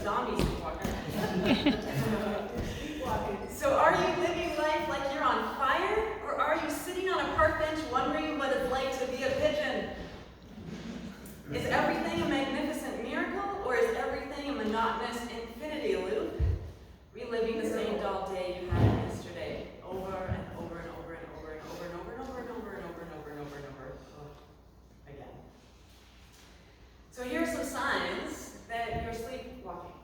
zombie sleepwalker. So are you living life like you're on fire, or are you sitting on a park bench wondering what it's like to be a pigeon? Is everything a magnificent miracle, or is everything a monotonous infinity loop? Reliving the same dull day you had yesterday, over and over and over and over and over and over and over and over and over and over and over and over again. So here are some signs that you're sleepwalking.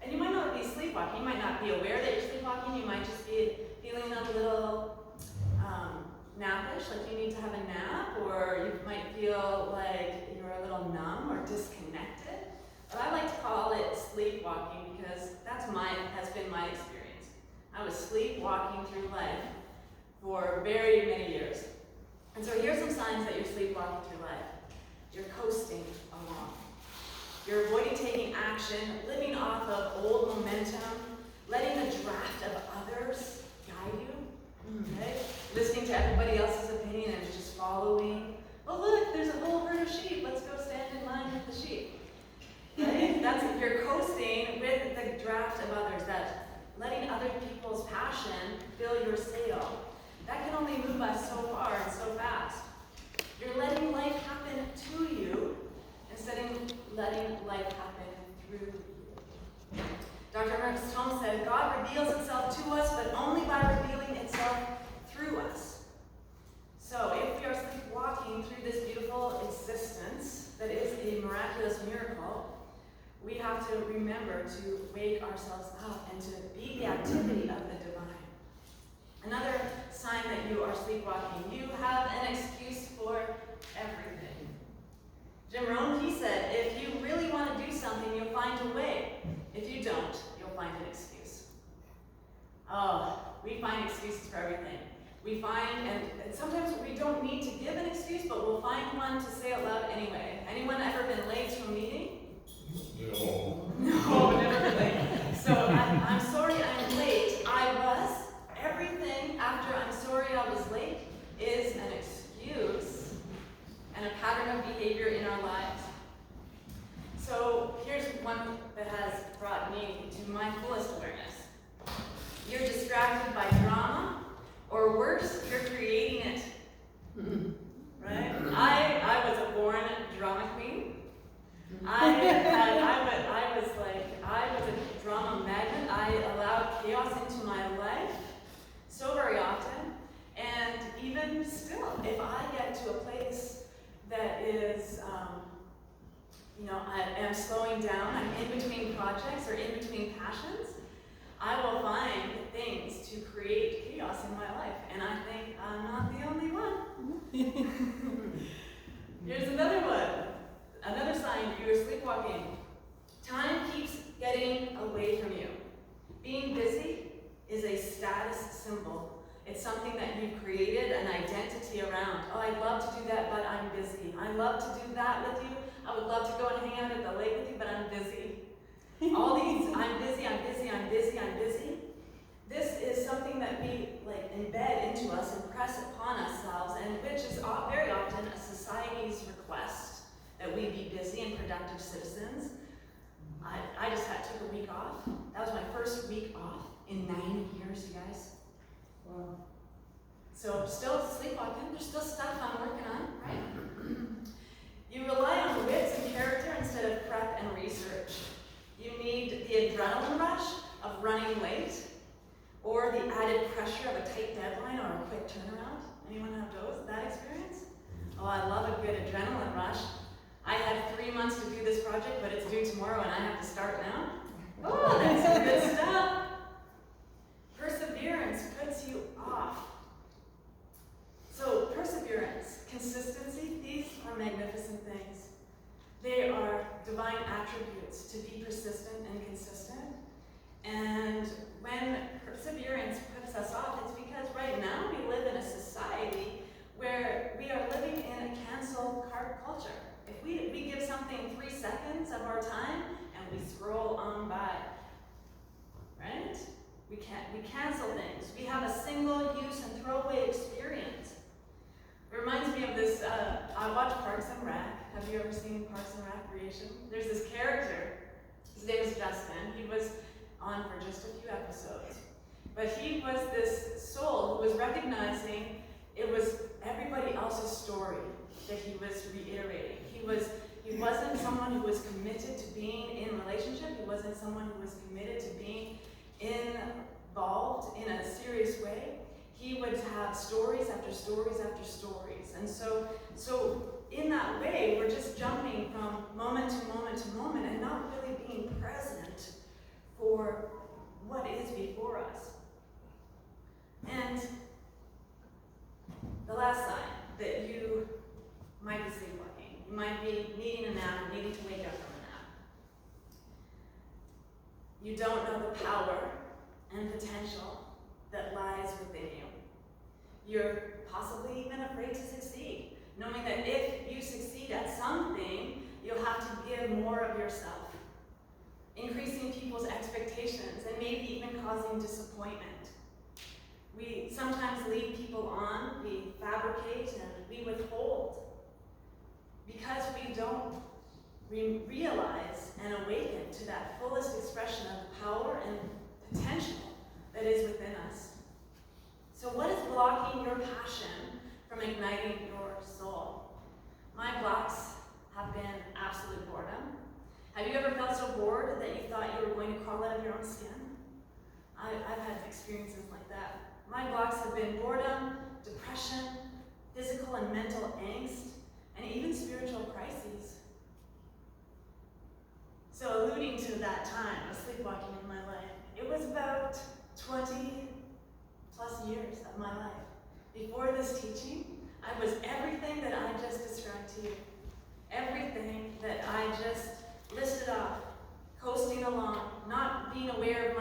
And you might not be sleepwalking, you might not be aware that you're sleepwalking, you might just be feeling a little nappish, like you need to have a nap, or you might feel like you're a little numb or disconnected. But I like to call it sleepwalking because has been my experience. I was sleepwalking through life for very many years. And so here's some signs that you're sleepwalking through life. You're coasting along. You're avoiding taking action, living off of old momentum, letting the draft of others guide you, okay? Listening to everybody else's opinion and just following. Oh look, there's a whole herd of sheep. Let's go stand in line with the sheep. Right? That's if you're coasting with the draft of others, that letting other people's passion fill your sail. That can only move us so far and so fast. You're letting life happen to you instead of letting life happen through you. Dr. Amand said, God reveals itself to us, but only by revealing itself through us. So if we are sleepwalking through this beautiful existence that is a miraculous miracle, we have to remember to wake ourselves up and to be the activity of the divine. Another sign that you are sleepwalking, you have an excuse for everything. Jim Rohn, he said, if you really want to do something, you'll find a way. If you don't, you'll find an excuse. Oh, we find excuses for everything. We find, and sometimes we don't need to give an excuse, but we'll find one to say out loud anyway. Anyone ever been late to a meeting? No, never been late. So I'm sorry I'm late. I was. Everything after I'm sorry I was late is an excuse and a pattern of behavior in our lives. So here's one that has brought me to my fullest awareness. You're distracted by drama, or worse, you're creating it. Right? I was a born drama queen. I was a drama magnet. I allowed chaos into my life so very often. And even still, if I get to a place that is, I am slowing down, I'm in between projects or in between passions, I will find things to create chaos in my life. And I think I'm not the only one. Here's another one. Another sign you are sleepwalking. Time keeps getting away from you. Being busy is a status symbol. It's something that you've created an identity around. Oh, I'd love to do that, but I'm busy. I love to do that with you. I would love to go and hang out at the lake with you, but I'm busy. All these, I'm busy, I'm busy, I'm busy, I'm busy. This is something that we embed into us and press upon ourselves, and which is very often a society's request that we be busy and productive citizens. I just took a week off. That was my first week off in 9 years, you guys. Wow. So still sleepwalking, there's still stuff I'm working on, right? You rely on wits and character instead of prep and research. You need the adrenaline rush of running late, or the added pressure of a tight deadline or a quick turnaround. Anyone have that experience? Oh, I love a good adrenaline rush. I had 3 months to do this project, but it's due tomorrow and I have to start now. Oh, that's some good stuff. Perseverance puts you off. So perseverance, consistency, these are magnificent things. They are divine attributes to be persistent and consistent. And when perseverance puts us off, it's because right now we live in a society where we are living in a cancel culture. If we give something 3 seconds of our time and we scroll on by, right? We cancel things. We have a single use and throwaway experience. It reminds me of this, I watch Parks and Rec. Have you ever seen Parks and Recreation? There's this character His name is Justin. He was on for just a few episodes. But he was this soul who was recognizing it was everybody else's story that he was reiterating. He wasn't someone who was committed to being in relationship. He wasn't someone who was committed to being involved in a serious way. He would have stories after stories after stories. And so in that way, we're just jumping from moment to moment to moment and not really being present for what is before us. And the last sign that you might be sleepwalking, you might be needing a nap or needing to wake up from a nap. You don't know the power and potential that lies within you. You're possibly even afraid to succeed, knowing that if you succeed at something, you'll have to give more of yourself, increasing people's expectations and maybe even causing disappointment. We sometimes lead people on, we fabricate, and we withhold because we don't realize and awaken to that fullest expression of power and potential that is within us. So what is blocking your passion from igniting your soul? My blocks have been absolute boredom. Have you ever felt so bored that you thought you were going to crawl out of your own skin? I've had experiences like that. My blocks have been boredom, depression, physical and mental angst, and even spiritual crises. So alluding to that time of sleepwalking in my life, it was about 20 plus years of my life. Before this teaching, I was everything that I just described to you. Everything that I just listed off, coasting along, not being aware of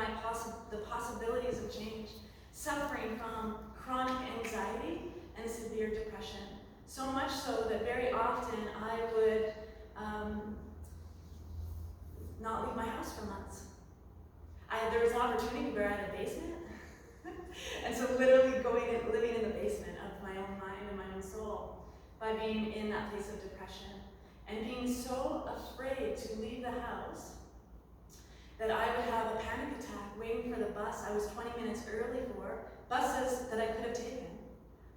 the possibilities of change, suffering from chronic anxiety and severe depression. So much so that very often I would not leave my house for months. There was an opportunity where I had a basement, and so literally living in the basement of my own mind and my own soul by being in that place of depression and being so afraid to leave the house that I would have a panic attack waiting for the bus I was 20 minutes early for, buses that I could have taken.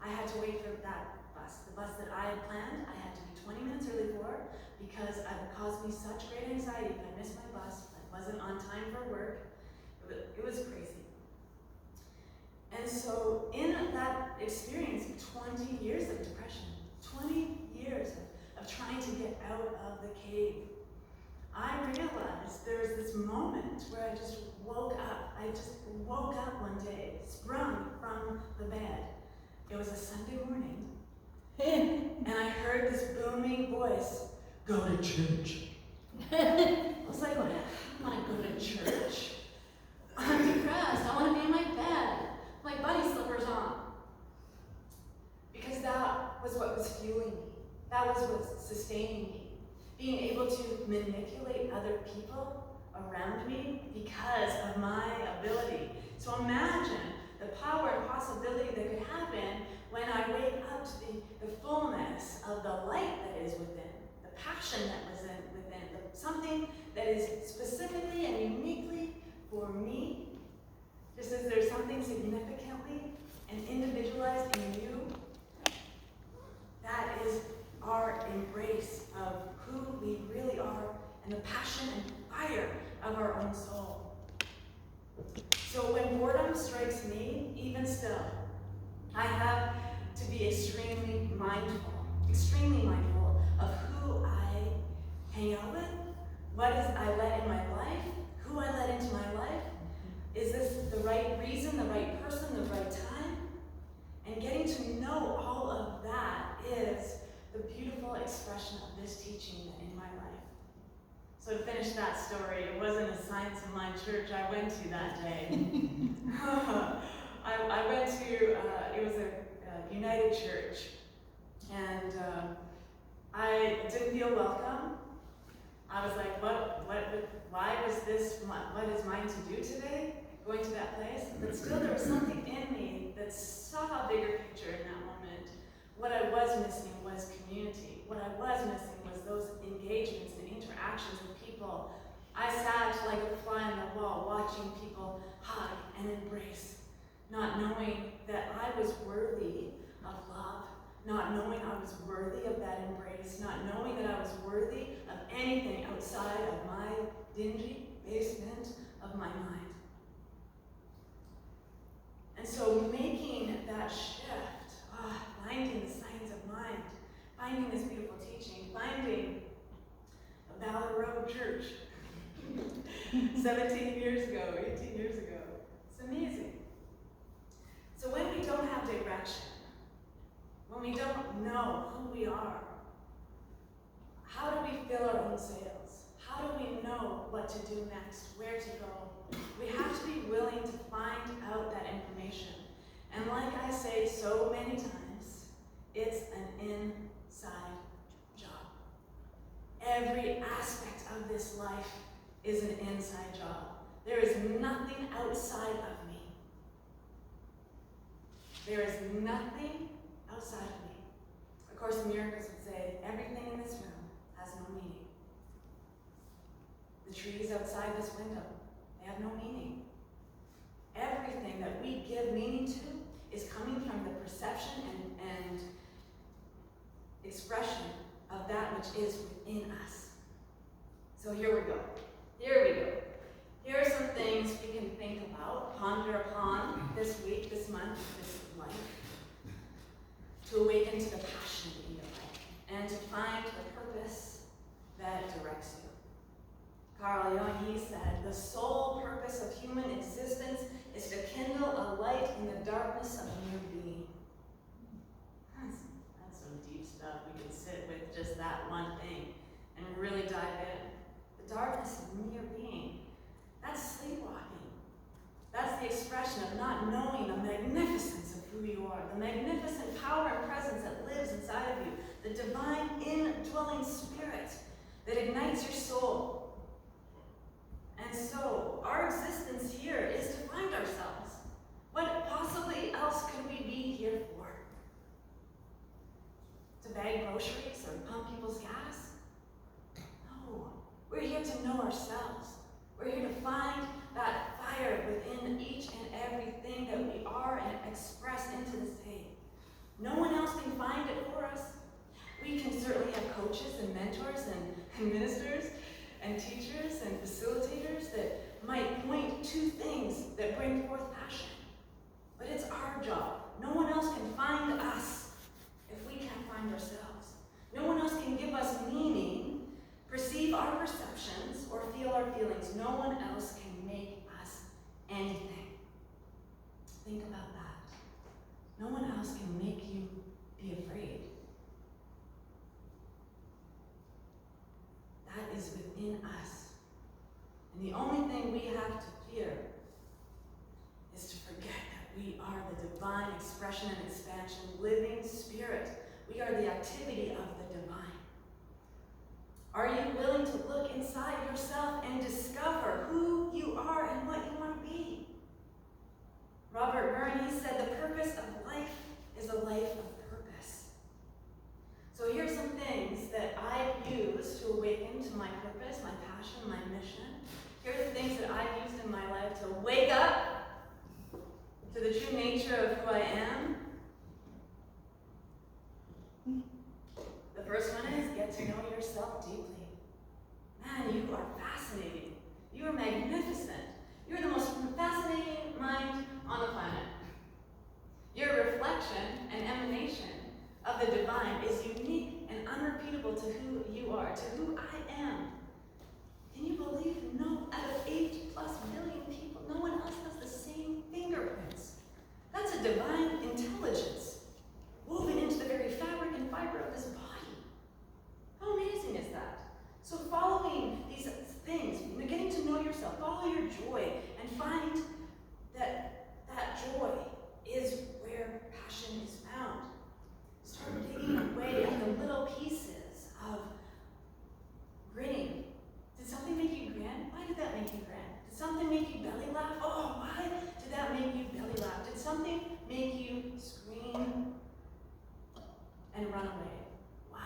I had to wait for that bus. The bus that I had planned, I had to be 20 minutes early for because it would cause me such great anxiety if I missed my bus, if I wasn't on time for work. It was crazy. And so in that experience of 20 years of depression, 20 years of trying to get out of the cave, I realized there was this moment where I just woke up. I just woke up one day, sprung from the bed. It was a Sunday morning. And I heard this booming voice, "Go to church." I was like, "What? I want to go to church. I'm depressed. I want to be in my bed, my bunny slippers on." Because that was what was fueling me. That was what was sustaining me. Being able to manipulate other people around me because of my ability. So imagine the power and possibility that could happen when I wake up to the fullness of the light that is within, the passion that was within, something that is specifically and uniquely for me. Just as there's something significantly and individualized in you, that is our embrace of who we really are and the passion and fire of our own soul. So when boredom strikes me, even still, I have to be extremely mindful of who I hang out with, what is I let in my life, who I let into my life. Is this the right reason, the right person, the right time? And getting to know all of that is the beautiful expression of this teaching in my life. So to finish that story, it wasn't a Science of Mind church I went to that day. I went to, it was a United Church, and I didn't feel welcome. I was like, why was this, what is mine to do today, going to that place? But still there was something in me that saw a bigger picture in that moment. What I was missing was community. What I was missing was those engagements and interactions with people I sat like a fly on the wall watching people hug and embrace, not knowing that I was worthy of love, not knowing I was worthy of that embrace, not knowing that I was worthy of anything outside of my dingy basement of my mind. And so making that shift, finding the signs of mind, finding this beautiful teaching, finding a Valley Road Church 17 years ago, 18 years ago. It's amazing. So when we don't have direction, when we don't know who we are, how do we fill our own sails? How do we know what to do next, where to go? We have to be willing to find out that information. And like I say so many times, it's an inside job. Every aspect of this life is an inside job. There is nothing outside of me. There is nothing outside of me. Of course, the miracles would say everything in this room has no meaning. The trees outside this window, they have no meaning. Everything that we give meaning to is coming from the perception and expression of that which is within us. So here we go. Here are some things we can think about, ponder upon this week, this month, this life, to awaken to the passion in your life and to find the purpose that directs you. Carl Jung, he said, the sole purpose of human existence is to kindle a light in the darkness of mere being. That's some deep stuff. We can sit with just that one thing and really dive in. The darkness of mere being. That's sleepwalking. That's the expression of not knowing the magnificence of who you are, the magnificent power and presence that lives inside of you, the divine indwelling spirit that ignites your soul. And so, our existence here is to find ourselves. What possibly else could we be here for? To bag groceries or pump people's gas? No. We're here to know ourselves. We're here to find that fire within each and everything that we are and express into this day. No one else can find it for us. We can certainly have coaches and mentors and ministers and teachers and facilitators that might point to things that bring forth passion. But it's our job. No one else can find us if we can't find ourselves. No one else can give us meaning, perceive our perceptions, or feel our feelings. No one else can make us anything. Think about that. No one else can make you be afraid. That is within us. And the only thing we have to fear is to forget that we are the divine expression and expansion, living spirit. We are the activity of the divine. Are you willing to look inside yourself and discover who you are and what you want to be? Robert Byrne, he said, the purpose of life is a life of purpose. So here's some things that I've used to awaken to my purpose, my passion, my mission. Here are the things that I've used in my life to wake up to the true nature of who I am. The first one is get to know yourself deeply. Man, you are fascinating. You are magnificent. You're the most fascinating mind on the planet. Your reflection and emanation of the divine is unique and unrepeatable to who you are, to who I am. Can you believe out of 8+ billion people, no one else has the same fingerprints? That's a divine intelligence woven into the very fabric and fiber of this body. How amazing is that? So following these things, getting to know yourself, follow your joy, and find that that joy is where passion is found. Start digging away at the little pieces of grinning. Did something make you grin? Why did that make you grin? Did something make you belly laugh? Oh, why did that make you belly laugh? Did something make you scream and run away? Why?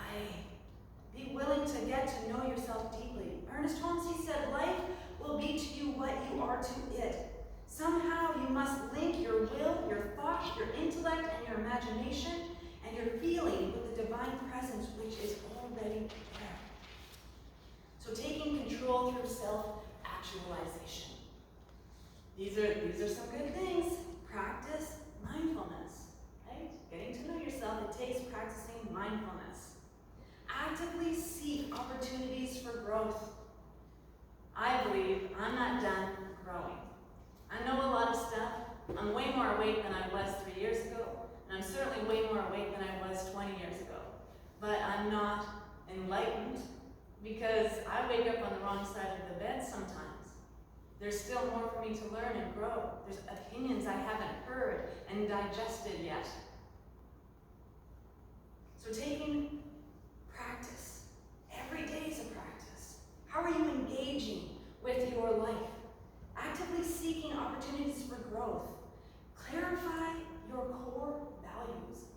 Be willing to get to know yourself deeply. Ernest Holmes, he said, life will be to you what you are to it. Somehow you must link your will, your thought, your intellect, and your imagination, and your feeling with the divine presence which is already there. So taking control through self-actualization. These are some good things. Practice mindfulness, right? Getting to know yourself, it takes practicing mindfulness. Actively seek opportunities for growth. I believe I'm not done growing. I know a lot of stuff. I'm way more awake than I was 3 years ago, and I'm certainly way more awake than I was 20 years ago. But I'm not enlightened because I wake up on the wrong side of the bed sometimes. There's still more for me to learn and grow. There's opinions I haven't heard and digested yet. So taking practice. Every day is a practice. How are you engaging with your life? Actively seeking opportunities for growth. Clarify your core values.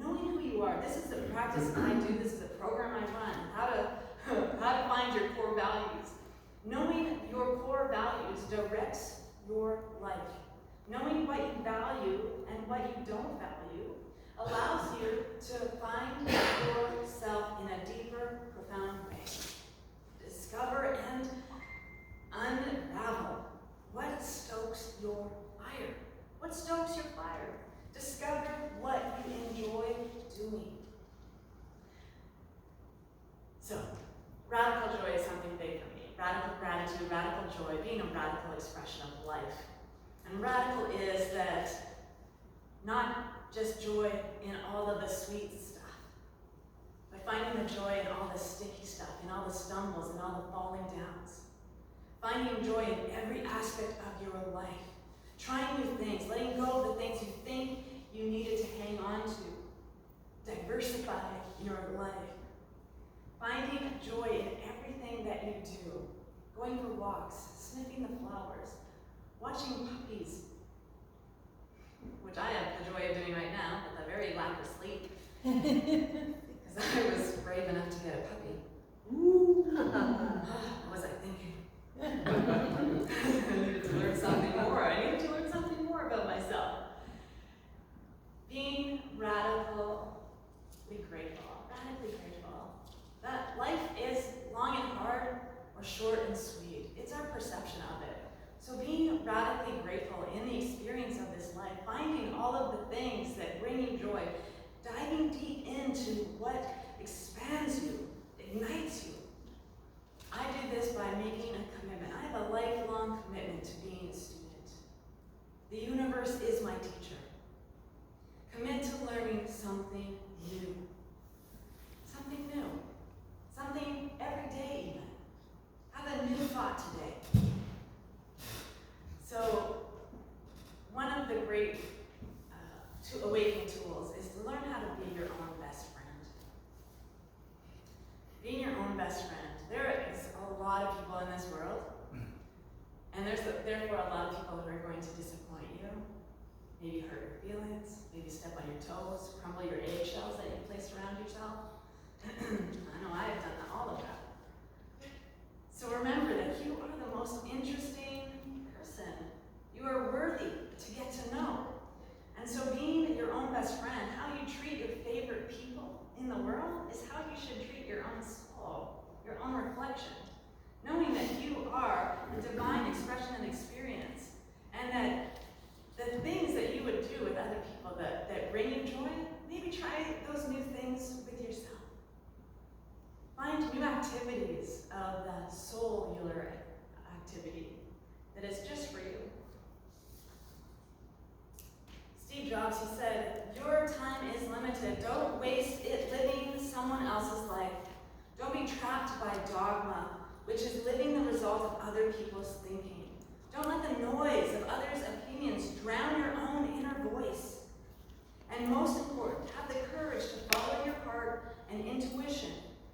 Knowing who you are. This is the practice I do. This is the program I run. How to find your core values. Knowing your core values directs your life. Knowing what you value and what you don't value allows you to find yourself in a deeper, profound way. Discover and unravel what stokes your fire. What stokes your fire? Discover what you enjoy doing. So, radical joy is something big for me. Radical gratitude, radical joy, being a radical expression of life. And radical is that not just joy in all of the sweet stuff, but finding the joy in all the sticky stuff, in all the stumbles, in all the falling downs. Finding joy in every aspect of your life. Trying new things, letting go of the things you think you needed to hang on to. Diversify your life. Finding joy in everything that you do. Going for walks, sniffing the flowers, watching puppies, which I have the joy of doing right now, with a very lack of sleep. Because I was brave enough to get a puppy. Ooh. What was I thinking? I needed to learn something more. I needed to learn something more about myself. Being radically grateful. Radically grateful. That life is long and hard or short and sweet. It's our perception of it. So being radically grateful in the experience of this life, finding all of the things that bring you joy, diving deep into what expands you, ignites you. I do this by making a commitment. I have a lifelong commitment to being a student. The universe is my teacher. Commit to learning something new. Something new. Something every day even. Have a new thought today. So, one of the great awakening tools is to learn how to be your own best friend. Being your own best friend. There is a lot of people in this world, and there's therefore a lot of people who are going to disappoint you, maybe hurt your feelings, maybe step on your toes, crumble your eggshells that you place around yourself. I know I have done all of that. So remember that you are the most interesting person. You are worthy to get to know. And so being your own best friend, how you treat your favorite people in the world is how you should treat your own soul, your own reflection. Knowing that you are the divine expression and experience, and that the things that you would do with other people that bring you joy, maybe try those new things with yourself. Find new activities of the cellular activity that is just for you. Steve Jobs, he said, your time is limited. Don't waste it living someone else's life. Don't be trapped by dogma, which is living the result of other people's thinking. Don't let the noise of others' opinions drown your own inner voice. And most important, have the courage to follow your heart and intuition.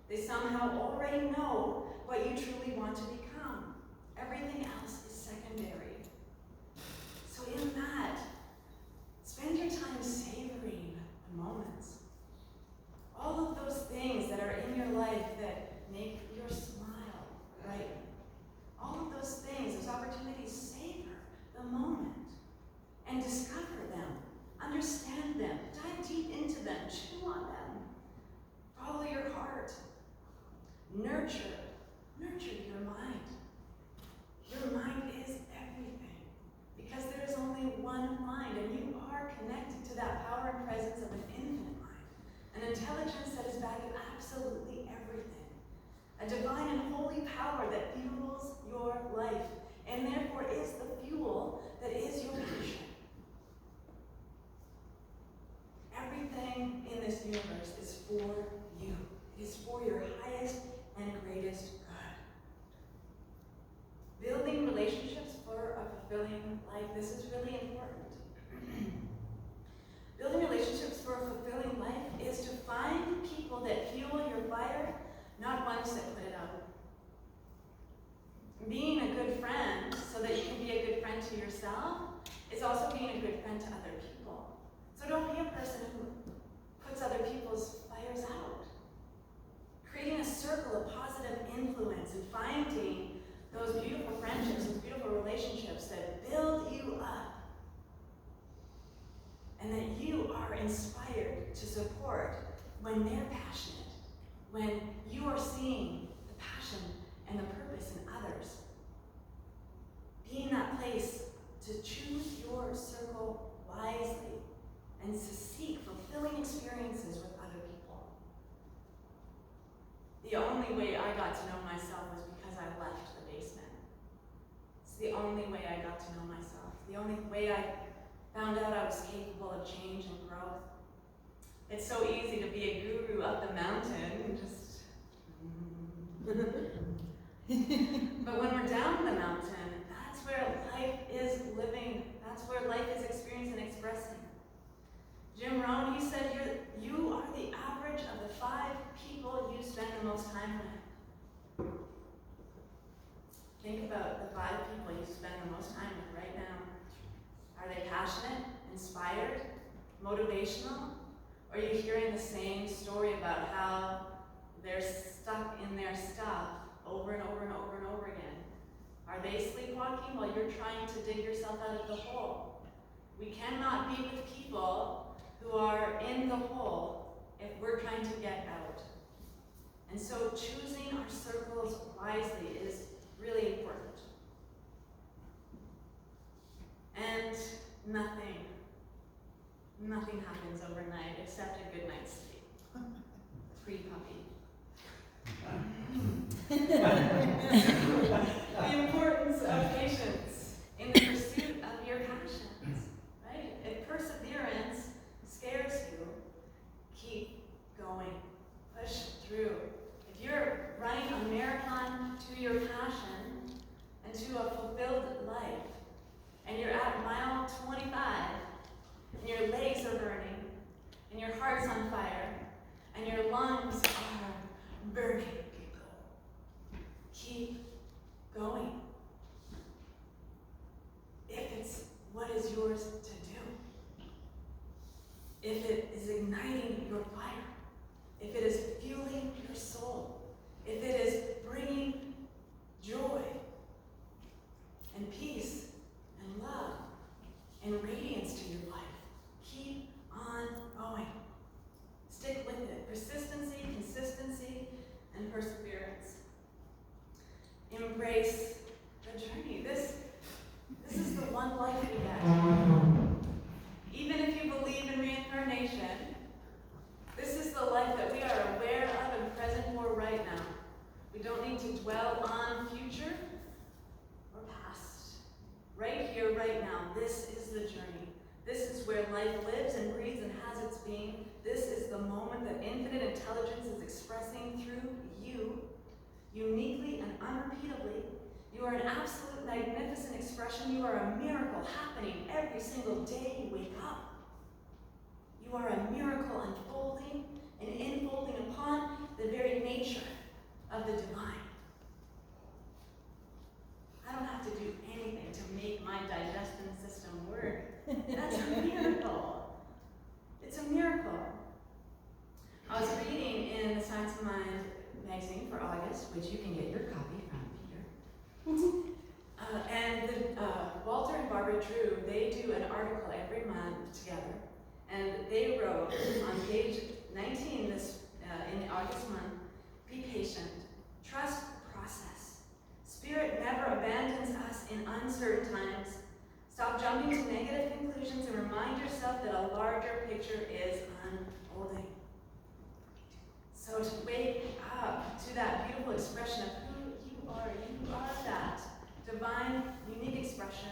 They somehow already know what you truly want to become. Everything else is secondary. So in that, spend your time savoring the moments. All of those things that are in your life that make your smile brighter. nurture your mind. Your mind is everything, because there is only one mind, and you are connected to that power and presence of an infinite mind, an intelligence that is backing absolutely everything, a divine and holy power that fuels your life, and therefore is the fuel that is your passion. Everything in this universe is for you. It is for your highest and greatest good. Building relationships for a fulfilling life. This is really important. Building relationships for a fulfilling life is to find people that fuel your fire, not ones that put it out. Being a good friend so that you can be a good friend to yourself is also being a good friend to other people. So don't be a person who puts other people's fires out. Creating a circle of positive influence and finding those beautiful friendships, those beautiful relationships that build you up and that you are inspired to support when they're passionate, when you are seeing the passion and the purpose in others. Being that place to choose your circle wisely and to seek fulfilling experiences with other people. The only way I got to know myself was because I left the basement. It's the only way I got to know myself. The only way I found out I was capable of change and growth. It's so easy to be a guru up the mountain and just... But when we're down the mountain, that's where life is living. That's where life is experiencing and expressing. Jim Rohn, he said, you are the average of the 5 people you spend the most time with. Think about the 5 people you spend the most time with right now. Are they passionate, inspired, motivational? Or are you hearing the same story about how they're stuck in their stuff over and over and over and over again? Are they sleepwalking while you're trying to dig yourself out of the hole? We cannot be with people who are in the hole if we're trying to get out. And so choosing our circles wisely is really important. And nothing happens overnight except a good night's sleep. Pre-puppy. The importance of patience in the pursuit of your passions, right? If perseverance scares you, keep going. Push through. If you're running a marathon to your passion and to a fulfilled life, and you're at mile 25, and your legs are burning, and your heart's on fire, and your lungs are burning, keep going. If it's what is yours to do, if it is igniting your fire, if it is fueling your soul, if it is bringing joy and peace and love and radiance to your life, keep on going. Stick with it. Persistency, consistency, and perseverance. Embrace the journey. This is the one life we get. Even if you believe in reincarnation, this is the life that we are aware of and present for right now. We don't need to dwell on future or past. Right here, right now, this is the journey. This is where life lives and breathes and has its being. This is the moment that infinite intelligence is expressing through you, uniquely and unrepeatably. You are an absolute magnificent expression. You are a miracle happening every single day you wake up. You are a miracle unfolding and enfolding upon the very nature of the divine. I don't have to do anything to make my digestion system work. That's a miracle. It's a miracle. I was reading in the Science of Mind magazine for August, which you can get your copy from Peter. Walter and Barbara Drew, they do an article every month together. And they wrote on page 19 in the August month, be patient. Try beautiful expression of who you are. You are that divine, unique expression.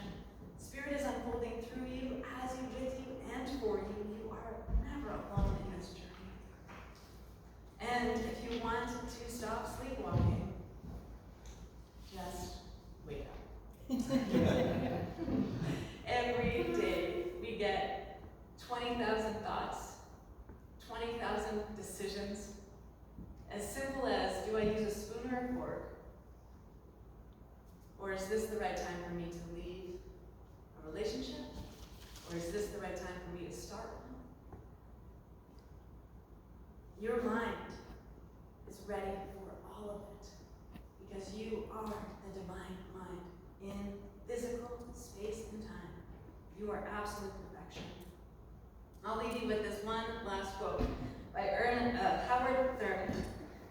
Spirit is unfolding through you, as you, with you, and for you. You are never alone in this journey. And if you want to stop sleepwalking, just wake up. Every day we get 20,000 thoughts, 20,000 decisions. As simple as, do I use a spoon or a fork? Or is this the right time for me to leave a relationship? Or is this the right time for me to start one? Your mind is ready for all of it because you are the divine mind in physical space and time. You are absolute perfection. I'll leave you with this one last quote by Howard Thurman.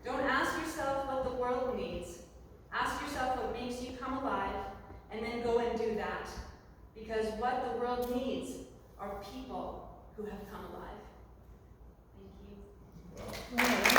Don't ask yourself what the world needs. Ask yourself what makes you come alive, and then go and do that. Because what the world needs are people who have come alive. Thank you. Wow.